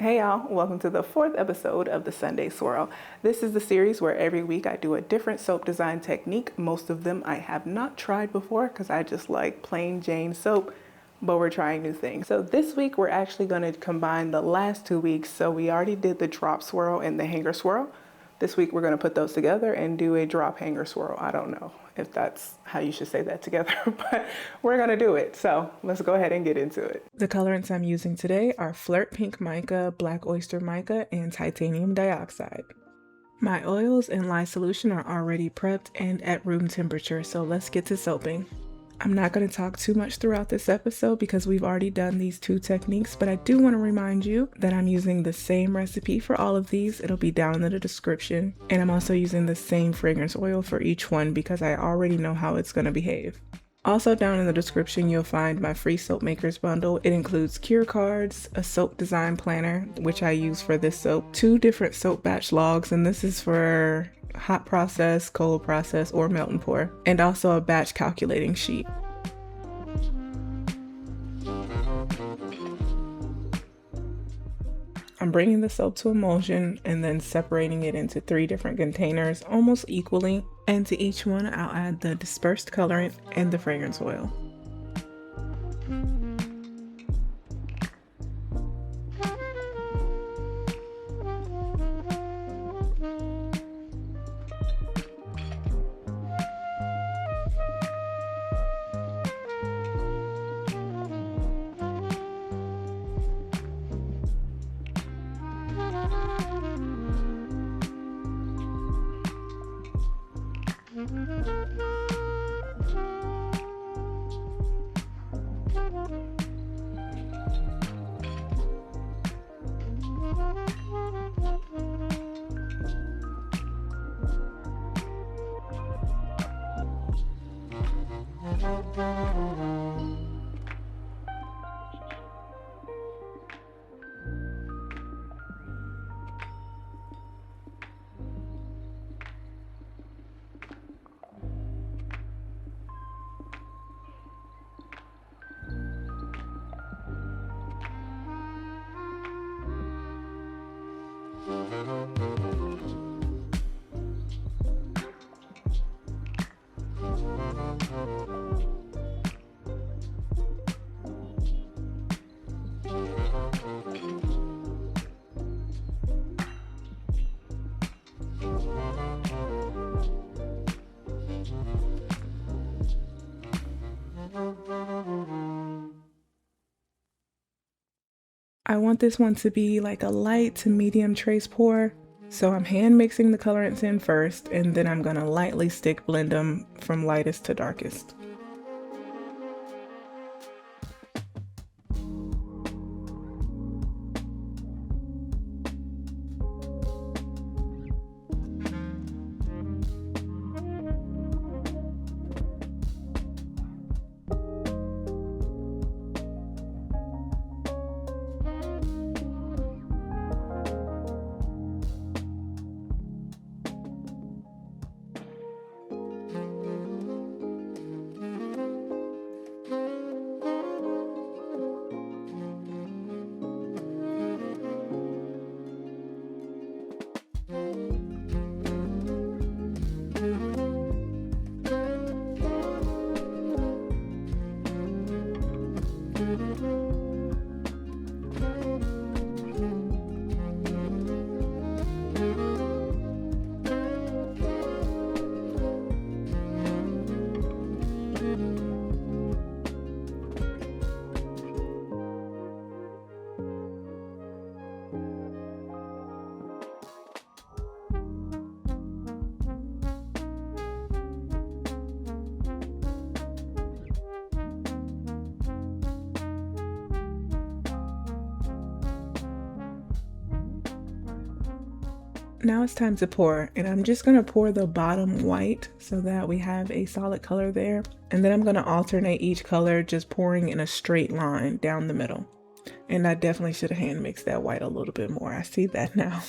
Hey y'all, welcome to the fourth episode of the Sunday Swirl. This is the series where every week I do a different soap design technique. Most of them I have not tried before because I just like plain Jane soap, but we're trying new things. So this week we're actually going to combine the last 2 weeks. So we already did the drop swirl and the hanger swirl. This week we're going to put those together and do a drop hanger swirl. I don't know if that's how you should say that together, but we're going to do it. So let's go ahead and get into it. The colorants I'm using today are Flirt Pink Mica, Black Oyster Mica, and Titanium Dioxide. My oils and lye solution are already prepped and at room temperature, so let's get to soaping. I'm not going to talk too much throughout this episode because we've already done these two techniques, but I do want to remind you that I'm using the same recipe for all of these. It'll be down in the description. And I'm also using the same fragrance oil for each one because I already know how it's going to behave. Also down in the description, you'll find my free soap makers bundle. It includes cure cards, a soap design planner, which I use for this soap, 2 different soap batch logs, and this is for hot process, cold process, or melt and pour, and also a batch calculating sheet. I'm bringing the soap to emulsion and then separating it into 3 different containers almost equally, and to each one I'll add the dispersed colorant and the fragrance oil. I want this one to be like a light to medium trace pour, so I'm hand mixing the colorants in first, and then I'm gonna lightly stick blend them from lightest to darkest. Now it's time to pour, and I'm just gonna pour the bottom white so that we have a solid color there. And then I'm gonna alternate each color, just pouring in a straight line down the middle. And I definitely should have hand mixed that white a little bit more. I see that now.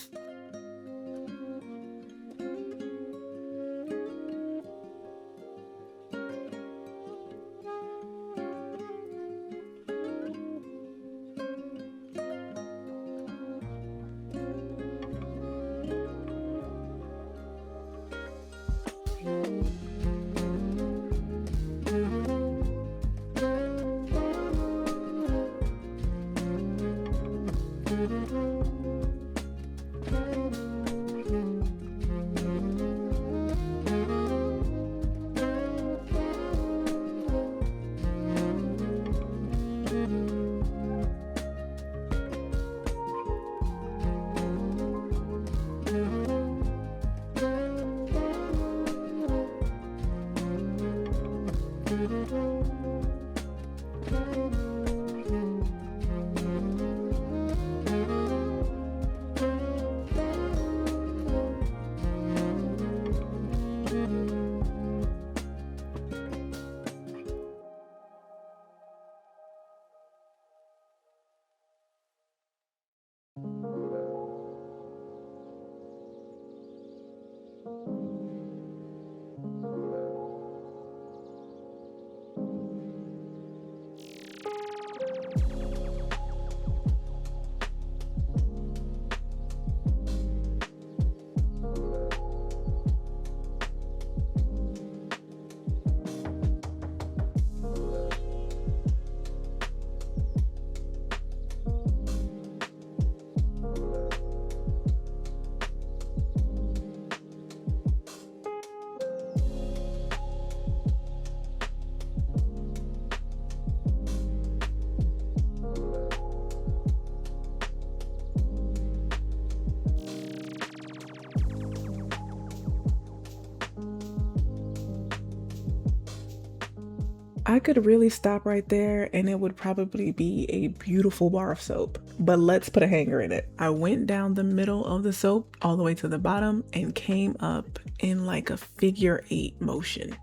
I could really stop right there and it would probably be a beautiful bar of soap, but let's put a hanger in it. I went down the middle of the soap all the way to the bottom and came up in like a figure 8 motion,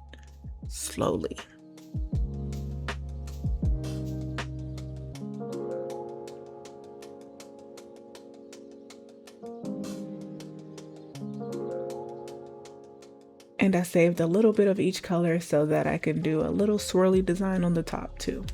slowly. And I saved a little bit of each color so that I can do a little swirly design on the top too.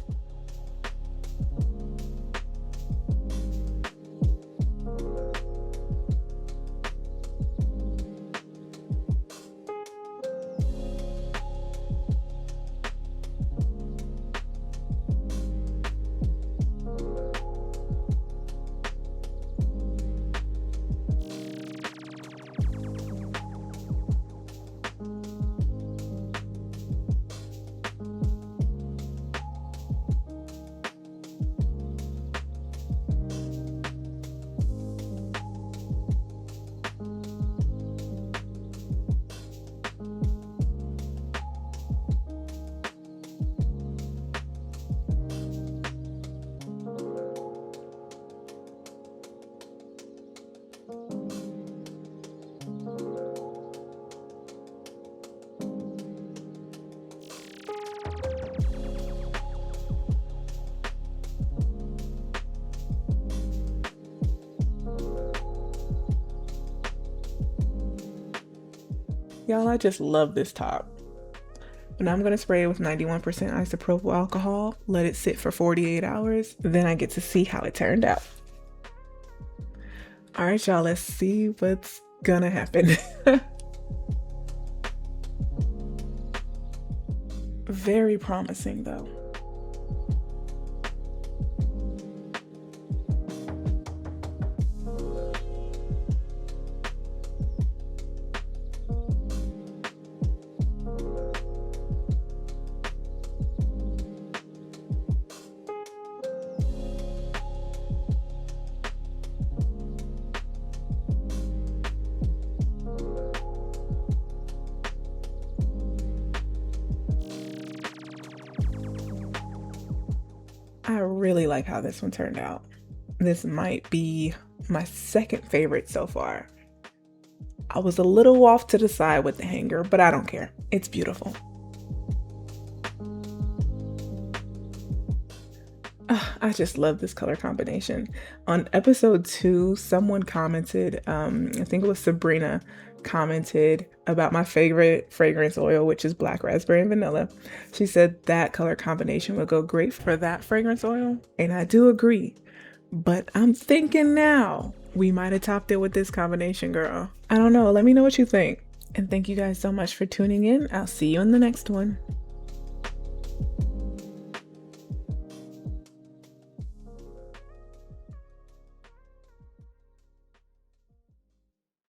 Y'all, I just love this top. But now I'm gonna spray it with 91% isopropyl alcohol, let it sit for 48 hours, then I get to see how it turned out. All right, y'all, let's see what's gonna happen. Very promising though. I really like how this one turned out. This might be my second favorite so far. I was a little off to the side with the hanger, but I don't care. It's beautiful. I just love this color combination. On episode 2, someone commented, I think it was Sabrina, commented about my favorite fragrance oil, which is black raspberry and vanilla. She said that color combination would go great for that fragrance oil, and I do agree. But I'm thinking now we might have topped it with this combination, girl. I don't know. Let me know what you think. And thank you guys so much for tuning in. I'll see you in the next one.